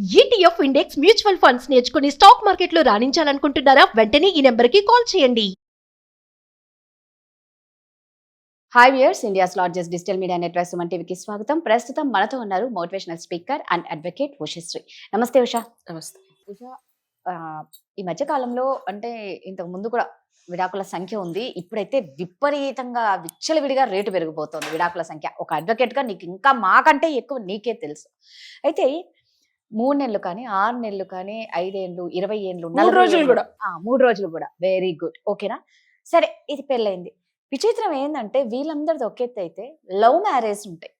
ETF index mutual funds నేర్చుకుని stock మార్కెట్లో రాణించాలనుకుంటున్నారా? వెంటనే ఈ నెంబర్కి కాల్ చేయండి. Hi viewers, India's largest digital media network Suman టీవీకి స్వాగతం. ప్రస్తుతం మనతో ఉన్నారు motivational speaker and advocate Ushasri. నమస్తే ఉషా. నమస్తే. ఉషా, ఆ, ఈ మధ్య కాలంలో అంటే ఇంతకు ముందు కూడా విడాకుల సంఖ్య ఉంది. ఇప్పుడైతే విపరీతంగా విచ్చలవిడిగా రేటు పెరిగిపోతుంది విడాకుల సంఖ్య. ఒక అడ్వకేట్ గా నీకు ఇంకా మాకంటే ఎక్కువ నీకే తెలుసు. అయితే 3 నెలలు కానీ 6 నెలలు కానీ 5 ఏళ్ళు 20 ఏళ్ళు 3 రోజులు కూడా 3 రోజులు కూడా వెరీ గుడ్. ఓకేనా? సరే, ఇది పెళ్ళైంది. విచిత్రం ఏంటంటే వీళ్ళందరిది ఒక ఎత్తు అయితే లవ్ మ్యారేజ్ ఉంటాయి.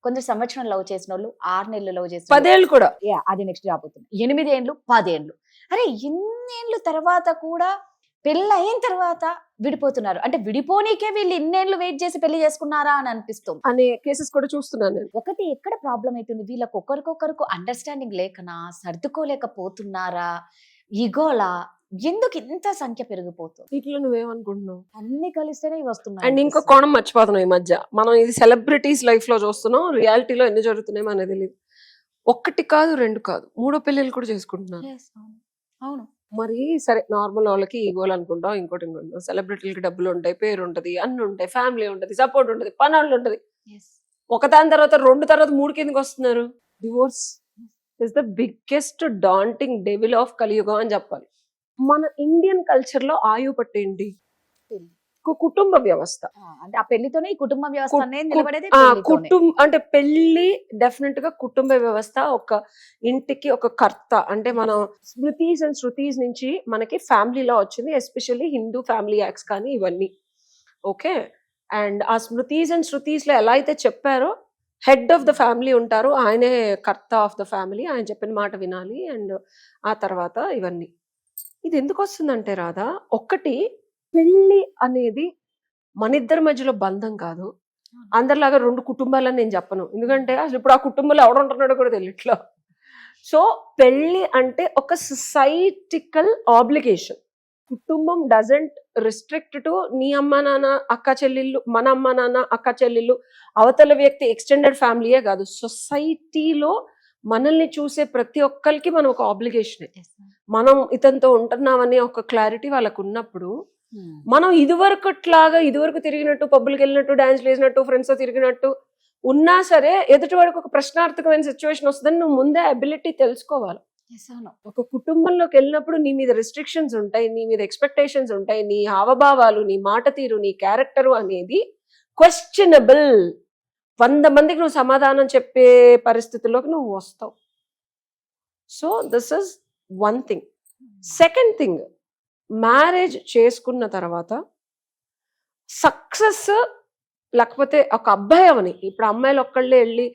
కొందరు సంవత్సరం లవ్ చేసిన వాళ్ళు, 6 నెలలు లవ్ చేసిన 10 ఏళ్ళు కూడా. అది నెక్స్ట్ రాబోతుంది. 8 ఏళ్ళు 10 ఏళ్ళు. అరే, ఇన్నేళ్ళు తర్వాత కూడా పెళ్ళి అయిన తర్వాత విడిపోతున్నారు. అంటే విడిపోనీకే వీళ్ళు ఇన్నేళ్ళు వెయిట్ చేసి పెళ్లి చేసుకున్నారా అని అనిపిస్తుంది. అనే కేసెస్ కూడా చూస్తున్నాను నేను. ఒకటి ఎక్కడ ప్రాబ్లం అవుతుంది, వీళ్ళకి ఒకరికొకరికి అండర్స్టాండింగ్ లేకనా, సర్దుకోలేకపోతున్నారా, ఈగోలా, ఎందుకు ఇంత సంఖ్య పెరిగిపోతుంది? వీటిలో నువ్వేమనుకుంటున్నావు? అన్ని కలిస్తేనే ఇవి వస్తున్నాయి. అండ్ ఇంకో కోణం మర్చిపోతున్నాం ఈ మధ్య. మనం ఇది సెలబ్రిటీస్ లైఫ్ లో చూస్తున్నాం, రియాలిటీలో ఎన్ని జరుగుతున్నాయో అనేది తెలియదు. 1 కాదు 2 కాదు 3 పెళ్ళిళ్ళు కూడా చేసుకుంటున్నారు. Yes, అవును. మరి సరే, నార్మల్ వాళ్ళకి ఈగోలు అనుకుంటాం, ఇంకోటి ఇంకోటి. సెలబ్రిటీలకి డబ్బులు ఉంటాయి, పేరు ఉంటది, అన్ని ఉంటాయి, ఫ్యామిలీ ఉంటది, సపోర్ట్ ఉంటది, పనులు ఉంటది. Yes. ఒకదాని తర్వాత 2 తర్వాత 3 కిందకి వస్తున్నారు. Divorce is the biggest daunting devil of కలియుగం అని చెప్పాలి. మన ఇండియన్ కల్చర్ లో ఆయువు పట్టేంటి? పెళ్లి. కుటుంబ వ్యవస్థ. అంటే ఆ పెళ్లితోనే ఈ కుటుంబ వ్యవస్థ అనేది నిలబడేది. పెళ్లి డెఫినెట్ గా కుటుంబ వ్యవస్థ. ఒక ఇంటికి ఒక కర్త. అంటే మనం స్మృతీస్ అండ్ శృతీస్ నుంచి మనకి ఫ్యామిలీలో వచ్చింది, ఎస్పెషల్లీ హిందూ ఫ్యామిలీ యాక్ట్స్ కానీ ఇవన్నీ. ఓకే. అండ్ ఆ స్మృతీస్ అండ్ శృతీస్ లో ఎలా అయితే చెప్పారో, హెడ్ ఆఫ్ ద ఫ్యామిలీ ఉంటారు, ఆయనే కర్త ఆఫ్ ద ఫ్యామిలీ, ఆయన చెప్పిన మాట వినాలి. అండ్ ఆ తర్వాత ఇవన్నీ. ఇది ఎందుకు వస్తుందంటే రాధా, ఒకటి, పెళ్లి అనేది మన ఇద్దరి మధ్యలో బంధం కాదు. అందరిలాగా 2 కుటుంబాలని నేను చెప్పను, ఎందుకంటే అసలు ఇప్పుడు ఆ కుటుంబంలో ఎవడుంటున్నాడో కూడా తెలియట్లా. సో పెళ్లి అంటే ఒక సొసైటికల్ ఆబ్లిగేషన్. కుటుంబం డజంట్ రిస్ట్రిక్ట్ టు నీ అమ్మ నాన్న అక్క చెల్లెళ్ళు, మన అమ్మ నాన్న అక్క చెల్లెళ్ళు, అవతల వ్యక్తి ఎక్స్టెండెడ్ ఫ్యామిలీయే కాదు, సొసైటీలో మనల్ని చూసే ప్రతి ఒక్కరికి మనం ఒక ఆబ్లిగేషన్. మనం ఇతనితో ఉంటున్నామని ఒక క్లారిటీ వాళ్ళకు ఉన్నప్పుడు, మనం ఇదివరకు తిరిగినట్టు, పబ్బులకి వెళ్ళినట్టు, డాన్స్ వేసినట్టు, ఫ్రెండ్స్ తో తిరిగినట్టు ఉన్నా సరే ఎదుటి వాడికి ఒక ప్రశ్నార్థకమైన సిచ్యువేషన్ వస్తుందని నువ్వు ముందే అబిలిటీ తెలుసుకోవాలి. ఒక కుటుంబంలోకి వెళ్ళినప్పుడు నీ మీద రెస్ట్రిక్షన్స్ ఉంటాయి, నీ మీద ఎక్స్పెక్టేషన్స్ ఉంటాయి, నీ హావభావాలు, నీ మాట తీరు, నీ క్యారెక్టరు అనేది క్వశ్చనబుల్. 100 మందికి నువ్వు సమాధానం చెప్పే పరిస్థితుల్లోకి నువ్వు వస్తావు. So this is 1 thing. Second thing, marriage చేసుకున్న తర్వాత సక్సెస్, లేకపోతే ఒక అబ్బాయి అవని, ఇప్పుడు అమ్మాయిలు ఒక్కళ్ళే వెళ్ళి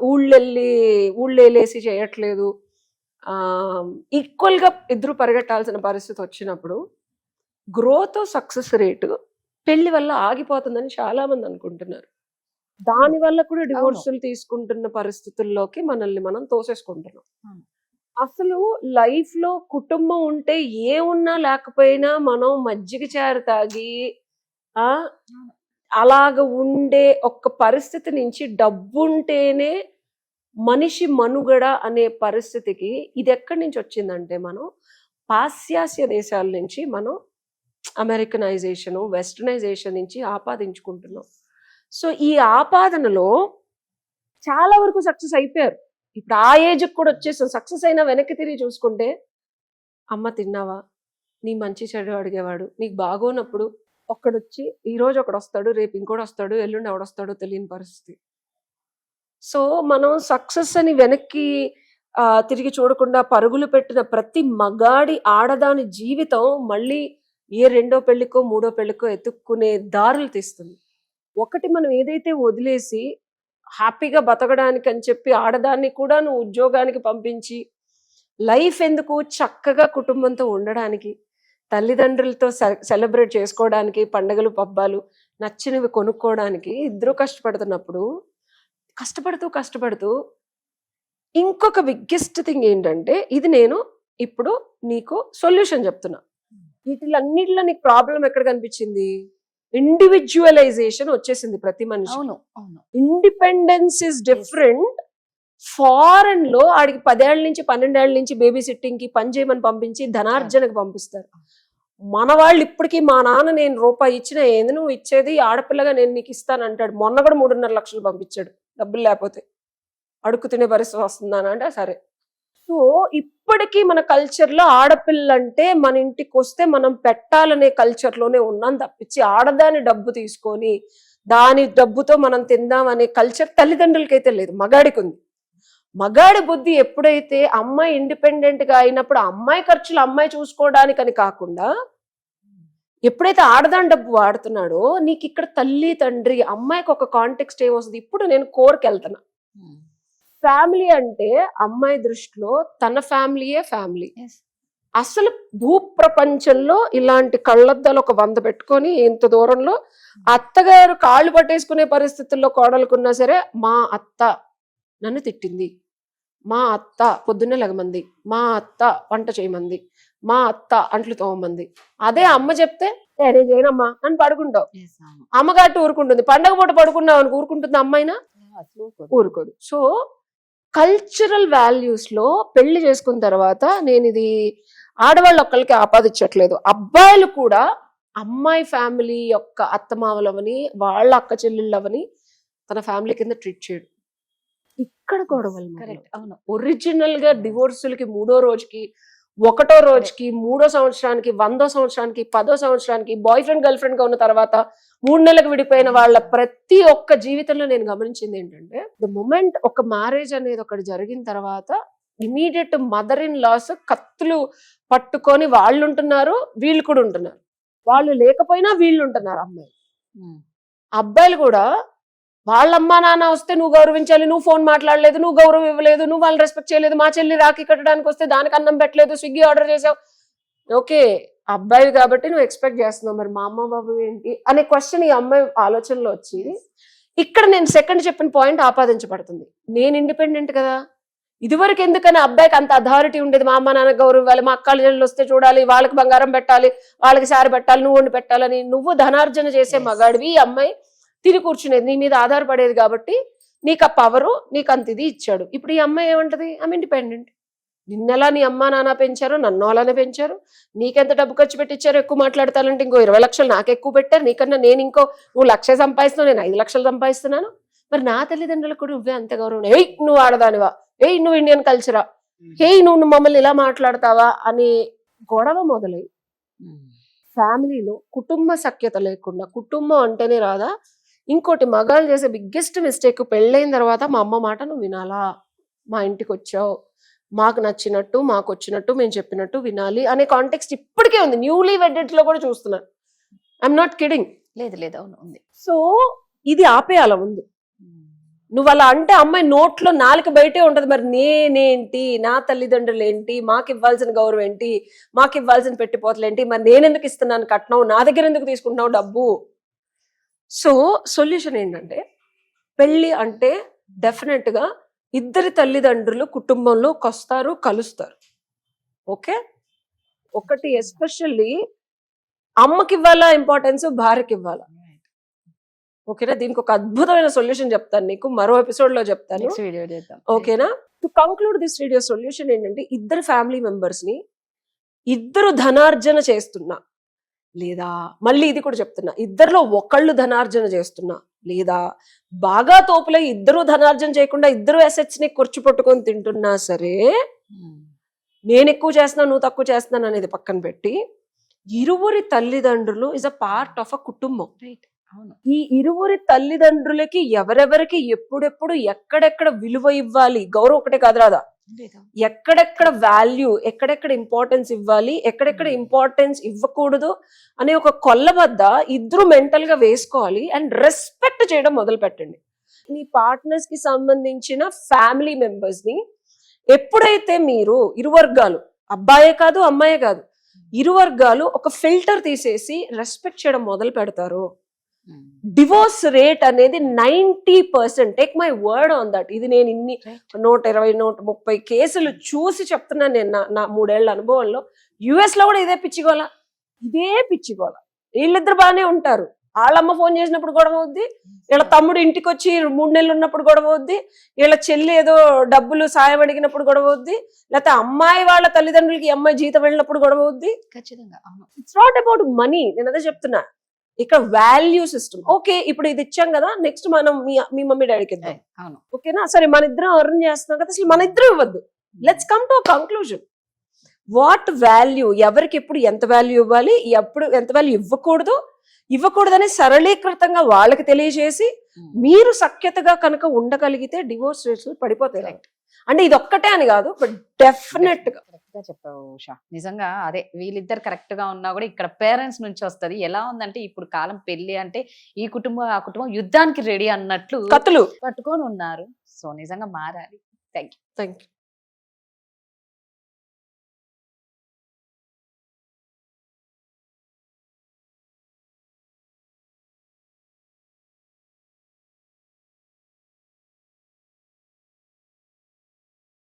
ఊళ్ళు వెళ్ళేసి చేయట్లేదు, ఈక్వల్ గా ఇద్దరు పరిగెట్టాల్సిన పరిస్థితి వచ్చినప్పుడు గ్రోత్ సక్సెస్ రేటు పెళ్లి వల్ల ఆగిపోతుందని చాలా మంది అనుకుంటున్నారు. దాని వల్ల కూడా డివోర్సులు తీసుకుంటున్న పరిస్థితుల్లోకి మనల్ని మనం తోసేసుకుంటున్నాం. అసలు లైఫ్ లో కుటుంబం ఉంటే ఏమున్నా లేకపోయినా మనం మజ్జిగ చారు తాగి అలాగ ఉండే ఒక పరిస్థితి నుంచి డబ్బుంటేనే మనిషి మనుగడ అనే పరిస్థితికి ఇది ఎక్కడి నుంచి వచ్చిందంటే, మనం పాశ్చాత్య దేశాల నుంచి మనం అమెరికనైజేషన్, వెస్టర్నైజేషన్ నుంచి ఆపాదించుకుంటున్నాం. సో ఈ ఆపాదనలో చాలా వరకు సక్సెస్ అయిపోయారు. ఇప్పుడు ఆ ఏజ్కి కూడా వచ్చేసాం. సక్సెస్ అయినా వెనక్కి తిరిగి చూసుకుంటే, అమ్మ తిన్నావా, నీ మంచి చెడు అడిగేవాడు, నీకు బాగోనప్పుడు ఒక్కడొచ్చి ఈరోజు ఒకడు వస్తాడు, రేపు ఇంకోటి వస్తాడు, ఎల్లుండి ఎవడొస్తాడో తెలియని పరిస్థితి. సో మనం సక్సెస్ అని వెనక్కి తిరిగి చూడకుండా పరుగులు పెట్టిన ప్రతి మగాడి ఆడదాని జీవితం మళ్ళీ ఏ 2వ పెళ్లికో 3వ పెళ్లికో ఎత్తుక్కునే దారులు తీస్తుంది. ఒకటి, మనం ఏదైతే వదిలేసి హ్యాపీగా బతకడానికి అని చెప్పి ఆడదాన్ని కూడా నువ్వు ఉద్యోగానికి పంపించి, లైఫ్ ఎందుకు, చక్కగా కుటుంబంతో ఉండడానికి, తల్లిదండ్రులతో సెలబ్రేట్ చేసుకోవడానికి, పండుగలు పబ్బాలు నచ్చినవి కొనుక్కోవడానికి ఇద్దరు కష్టపడుతున్నప్పుడు, కష్టపడుతూ ఇంకొక బిగ్గెస్ట్ థింగ్ ఏంటంటే, ఇది నేను ఇప్పుడు నీకు సొల్యూషన్ చెప్తున్నా. వీటిలన్నిటిలో నీకు ప్రాబ్లం ఎక్కడ కనిపించింది? ఇండివిజువలైజేషన్ వచ్చేసింది ప్రతి మనిషి. ఇండిపెండెన్స్ ఇస్ డిఫరెంట్, ఫారెన్ లో ఆడికి 10 ఏళ్ల నుంచి 12 ఏళ్ల నుంచి బేబీ సిట్టింగ్ కి పని చేయమని పంపించి ధనార్జనకు పంపిస్తారు. మన వాళ్ళు ఇప్పటికీ మా నాన్న నేను రూపాయి ఇచ్చినా ఏంది నువ్వు ఇచ్చేది, ఆడపిల్లగా నేను నీకు ఇస్తాను అంటాడు. మొన్న కూడా 3.5 లక్షలు పంపించాడు డబ్బులు లేకపోతే, అడుక్కు తినే పరిస్థితి వస్తుందని అంటే సరే. సో ఇప్పటికీ మన కల్చర్ లో ఆడపిల్ల అంటే మన ఇంటికి వస్తే మనం పెట్టాలనే కల్చర్ లోనే ఉన్నాం తప్పించి ఆడదాని డబ్బు తీసుకొని దాని డబ్బుతో మనం తిందాం అనే కల్చర్ తల్లిదండ్రులకైతే లేదు, మగాడికి ఉంది. మగాడి బుద్ధి ఎప్పుడైతే అమ్మాయి ఇండిపెండెంట్ గా అయినప్పుడు అమ్మాయి ఖర్చులు అమ్మాయి చూసుకోవడానికని కాకుండా ఎప్పుడైతే ఆడదాని డబ్బు వాడుతున్నాడో నీకు ఇక్కడ తల్లి తండ్రి అమ్మాయికి ఒక కాంటెక్స్ట్ ఏమొస్తుంది. ఇప్పుడు నేను కోర్కి వెళ్తున్నా, ఫ్యామిలీ అంటే అమ్మాయి దృష్టిలో తన ఫ్యామిలీయే ఫ్యామిలీ. అసలు భూప్రపంచంలో ఇలాంటి కళ్ళద్దాలు ఒక 100 పెట్టుకొని ఇంత దూరంలో అత్తగారు కాళ్ళు పట్టేసుకునే పరిస్థితుల్లో కోడలుకున్నా సరే మా అత్త నన్ను తిట్టింది, మా అత్త పొద్దున్నే లెగమంది, మా అత్త వంట చేయమంది, మా అత్త అంట్లు తోమంది. అదే అమ్మ చెప్తే నేను చేయనమ్మా అని పడుకుంటావు, అమ్మగారు ఊరుకుంటుంది. పండగ పూట పడుకున్నావు అని ఊరుకుంటుంది అమ్మాయినా? ఊరుకోదు. సో కల్చరల్ వాల్యూస్ లో పెళ్లి చేసుకున్న తర్వాత నేను ఇది ఆడవాళ్ళు ఒక్కరికి ఆపాదించట్లేదు, అబ్బాయిలు కూడా అమ్మాయి ఫ్యామిలీ యొక్క అత్తమావలవని వాళ్ళ అక్క చెల్లెళ్ళవని తన ఫ్యామిలీ కింద ట్రీట్ చేయడు. ఇక్కడ గొడవలు ఒరిజినల్ గా డివోర్సులకి 3వ రోజుకి 1వ రోజుకి 3వ సంవత్సరానికి 100వ సంవత్సరానికి 10వ సంవత్సరానికి బాయ్ ఫ్రెండ్ గర్ల్ ఫ్రెండ్ గా ఉన్న తర్వాత 3 నెలలకు విడిపోయిన వాళ్ళ ప్రతి ఒక్క జీవితంలో నేను గమనించింది ఏంటంటే ద మొమెంట్ ఒక మ్యారేజ్ అనేది ఒకటి జరిగిన తర్వాత ఇమీడియట్ మదర్ ఇన్ లాస్ కత్తులు పట్టుకొని వాళ్ళు ఉంటున్నారు, వీళ్ళు కూడా ఉంటున్నారు, వాళ్ళు లేకపోయినా వీళ్ళు ఉంటున్నారు. అమ్మాయి అబ్బాయిలు కూడా వాళ్ళ అమ్మా నాన్న వస్తే నువ్వు గౌరవించాలి, నువ్వు ఫోన్ మాట్లాడలేదు, నువ్వు గౌరవం ఇవ్వలేదు, నువ్వు వాళ్ళని రెస్పెక్ట్ చేయలేదు, మా చెల్లి రాఖీ కట్టడానికి వస్తే దానికి అన్నం పెట్టలేదు, స్విగ్గీ ఆర్డర్ చేసావు. ఓకే అబ్బాయి కాబట్టి నువ్వు ఎక్స్పెక్ట్ చేస్తున్నావు, మరి మా అమ్మ బాబు ఏంటి అనే క్వశ్చన్ ఈ అమ్మాయి ఆలోచనలో వచ్చి ఇక్కడ నేను సెకండ్ చెప్పిన పాయింట్ ఆపాదించబడుతుంది. నేను ఇండిపెండెంట్ కదా, ఇదివరకు ఎందుకని అబ్బాయికి అంత అథారిటీ ఉండేది, మా అమ్మ నాన్న గౌరవం ఇవ్వాలి, మా అక్కలు చెల్లెలు వస్తే చూడాలి, వాళ్ళకి బంగారం పెట్టాలి, వాళ్ళకి సారి పెట్టాలి, నువ్వు వండి పెట్టాలని. నువ్వు ధనార్జన చేసే మగాడివి, ఈ అమ్మాయి తిరిగి కూర్చునేది, నీ మీద ఆధారపడేది కాబట్టి నీకు ఆ పవరు నీకు అంత ఇది ఇచ్చాడు. ఇప్పుడు ఈ అమ్మాయి ఏమంటది, ఐఎమ్ ఇండిపెండెంట్. నిన్నెలా నీ అమ్మ నాన్న పెంచారు, నన్ను అలానే పెంచారు, నీకెంత డబ్బు ఖర్చు పెట్టించారు, ఎక్కువ మాట్లాడతానంటే ఇంకో 20 లక్షలు నాకు ఎక్కువ పెట్టారు, నీకన్నా నేను ఇంకో నువ్వు 1,00,000 సంపాదిస్తున్నావు, నేను 5 లక్షలు సంపాదిస్తున్నాను, మరి నా తల్లిదండ్రులకు కూడా నువ్వే అంత గౌరవం. ఏయ్ నువ్వు ఆడదానివా, ఏయ్ నువ్వు ఇండియన్ కల్చరా, ఏయ్ నువ్వు మమ్మల్ని ఇలా మాట్లాడతావా అని గొడవ మొదలై ఫ్యామిలీలో కుటుంబ సఖ్యత లేకుండా, కుటుంబం అంటేనే రాదా. ఇంకోటి మగాళ్ళు చేసే బిగ్గెస్ట్ మిస్టేక్, పెళ్ళైన తర్వాత మా అమ్మ మాట నువ్వు వినాలా, మా ఇంటికి వచ్చావు మాకు నచ్చినట్టు మాకు వచ్చినట్టు మేము చెప్పినట్టు వినాలి అనే కాంటెక్స్ట్ ఇప్పటికే ఉంది. న్యూలీ వెడ్డెడ్ లో కూడా చూస్తున్నాను, ఐఎమ్ నాట్ కిడింగ్. లేదు లేదు అవును ఉంది. సో ఇది ఆపేయాల ముందు. నువ్వు అలా అంటే అమ్మాయి నోట్లో నాలుక బయటే ఉంటది, మరి నేనేంటి, నా తల్లిదండ్రులు ఏంటి, మాకు ఇవ్వాల్సిన గౌరవం ఏంటి, మాకు ఇవ్వాల్సిన పెట్టిపోతలు ఏంటి, మరి నేనెందుకు ఇస్తున్నాను కట్నం, నా దగ్గర ఎందుకు తీసుకుంటున్నావు డబ్బు. సో సొల్యూషన్ ఏంటంటే పెళ్లి అంటే డెఫినెట్ గా ఇద్దరి తల్లిదండ్రులు కుటుంబంలోకి వస్తారు, కలుస్తారు. ఓకే, ఒకటి ఎస్పెషల్లీ అమ్మకి ఇవ్వాలా ఇంపార్టెన్స్, భార్యకి ఇవ్వాలా. ఓకేనా, దీనికి ఒక అద్భుతమైన సొల్యూషన్ చెప్తాను నీకు, మరో ఎపిసోడ్ లో చెప్తాను. ఓకేనా, to conclude this video solution ఏంటంటే ఇద్దరు ఫ్యామిలీ మెంబర్స్ ని ఇద్దరు ధనార్జన చేస్తున్నా, లేదా మళ్ళీ ఇది కూడా చెప్తున్నా, ఇద్దరిలో ఒకళ్ళు ధనార్జన చేస్తున్నా, లేదా బాగా తోపులై ఇద్దరు ధనార్జన చేయకుండా ఇద్దరు అసెట్స్ ని ఖర్చు పట్టుకొని తింటున్నా సరే, నేను ఎక్కువ చేస్తున్నా నువ్వు తక్కువ చేస్తున్నాను అనేది పక్కన పెట్టి ఇరువురి తల్లిదండ్రులు is a part of a కుటుంబం. ఈ ఇరువురి తల్లిదండ్రులకి ఎవరెవరికి ఎప్పుడెప్పుడు ఎక్కడెక్కడ విలువ ఇవ్వాలి, గౌరవం ఒకటే కాదు రాదా, ఎక్కడెక్కడ వాల్యూ, ఎక్కడెక్కడ ఇంపార్టెన్స్ ఇవ్వాలి, ఎక్కడెక్కడ ఇంపార్టెన్స్ ఇవ్వకూడదు అనే ఒక కొల్ల వద్ద ఇద్దరు మెంటల్ గా వేసుకోవాలి. అండ్ రెస్పెక్ట్ చేయడం మొదలు పెట్టండి. మీ పార్ట్నర్స్ కి సంబంధించిన ఫ్యామిలీ మెంబర్స్ ని ఎప్పుడైతే మీరు ఇరు వర్గాలు, అబ్బాయే కాదు అమ్మాయే కాదు, ఇరు వర్గాలు ఒక ఫిల్టర్ తీసేసి రెస్పెక్ట్ చేయడం మొదలు పెడతారు, డివోర్స్ రేట్ అనేది 90%, take my word on that. ఇది నేను ఇన్ని 120 130 కేసులు చూసి చెప్తున్నాను. నేను నా 3 ఏళ్ల అనుభవంలో US లో కూడా ఇదే పిచ్చిగోల. వీళ్ళిద్దరు బాగానే ఉంటారు, వాళ్ళమ్మ ఫోన్ చేసినప్పుడు గొడవ అవుద్ది, వీళ్ళ తమ్ముడు ఇంటికి వచ్చి 3 నెలలు ఉన్నప్పుడు గొడవ అవుద్ది, వీళ్ళ చెల్లి ఏదో డబ్బులు సాయం అడిగినప్పుడు గొడవ అవుద్ది, లేకపోతే అమ్మాయి వాళ్ళ తల్లిదండ్రులకి ఈ అమ్మాయి జీతం వెళ్ళినప్పుడు గొడవ అవుద్ది. ఖచ్చితంగా అవును. ఇట్స్ నాట్ అబౌట్ మనీ, నేను అదే చెప్తున్నా. ఇక్కడ వాల్యూ సిస్టమ్. ఓకే, ఇప్పుడు ఇది ఇచ్చాం కదా, నెక్స్ట్ మనం మీ మమ్మీ డాడీకి ఇద్దాం. అవును. ఓకేనా, సరే మన ఇద్దరం ఎర్న్ చేస్తున్నాం కదా, అసలు మన ఇద్దరం ఇవ్వద్దు. Let's come to conclusion. What value, ఎవరికి ఎప్పుడు ఎంత వాల్యూ ఇవ్వాలి, ఎప్పుడు ఎంత వాల్యూ ఇవ్వకూడదని సరళీకృతంగా వాళ్ళకి తెలియజేసి మీరు సఖ్యతగా కనుక ఉండగలిగితే డివోర్స్ రేట్స్ పడిపోతాయి. Correct. అంటే ఇది ఒక్కటే అని కాదు, బట్ డెఫినెట్ గా కరెక్ట్ గా చెప్పావు ఉషా. నిజంగా అదే వీళ్ళిద్దరు కరెక్ట్ గా ఉన్నా కూడా ఇక్కడ పేరెంట్స్ నుంచి వస్తది. ఎలా ఉందంటే ఇప్పుడు కాలం పెళ్లి అంటే ఈ కుటుంబం ఆ కుటుంబం యుద్ధానికి రెడీ అన్నట్లు కథలు. పట్టుకొని ఉన్నారు. సో నిజంగా మారాలి. Thank you. Thank you.